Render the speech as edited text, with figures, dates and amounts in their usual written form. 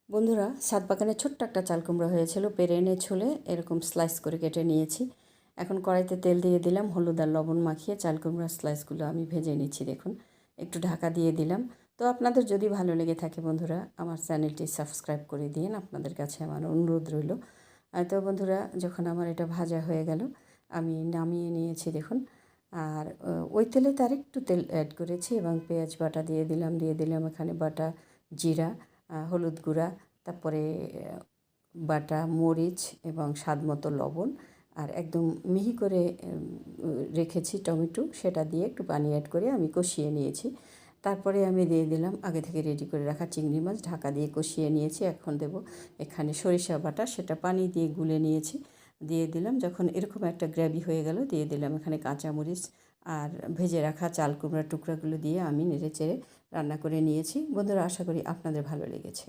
বন্ধুরা, ছাদ বাগানে ছোট্ট একটা চাল কুমড়া হয়েছিল, পেরে এনে ছুলে এরকম স্লাইস করে কেটে নিয়েছি। এখন কড়াইতে তেল দিয়ে দিলাম, হলুদ আর লবণ মাখিয়ে চাল কুমড়ার স্লাইসগুলো আমি ভেজে নিচ্ছি। দেখুন, একটু ঢাকা দিয়ে দিলাম। তো আপনাদের যদি ভালো লেগে থাকে বন্ধুরা, আমার চ্যানেলটি সাবস্ক্রাইব করে দিন, আপনাদের কাছে আমার অনুরোধ রইল। তো বন্ধুরা, যখন আমার এটা ভাজা হয়ে গেল, আমি নামিয়ে নিয়েছি দেখুন। আর ওই তেলে তার একটু তেল অ্যাড করেছি এবং পেঁয়াজ বাটা দিয়ে দিলাম এখানে বাটা জিরা, হলুদ গুঁড়া, তারপরে বাটা মরিচ এবং স্বাদ মতো লবণ, আর একদম মিহি করে রেখেছি টমেটো, সেটা দিয়ে একটু পানি অ্যাড করে আমি কষিয়ে নিয়েছি। তারপরে আমি দিয়ে দিলাম আগে থেকে রেডি করে রাখা চিংড়ি মাছ, ঢাকা দিয়ে কষিয়ে নিয়েছি। এখন দেব এখানে সরিষা বাটা, সেটা পানি দিয়ে গুলে নিয়েছি, দিয়ে দিলাম। যখন এরকম একটা গ্রেভি হয়ে গেল, দিয়ে দিলাম এখানে কাঁচামরিচ আর ভেজে রাখা চাল কুমড়ার টুকরাগুলো দিয়ে আমি নেড়ে চেড়ে রান্না করে নিয়েছি। বন্ধুরা, আশা করি আপনাদের ভালো লেগেছে।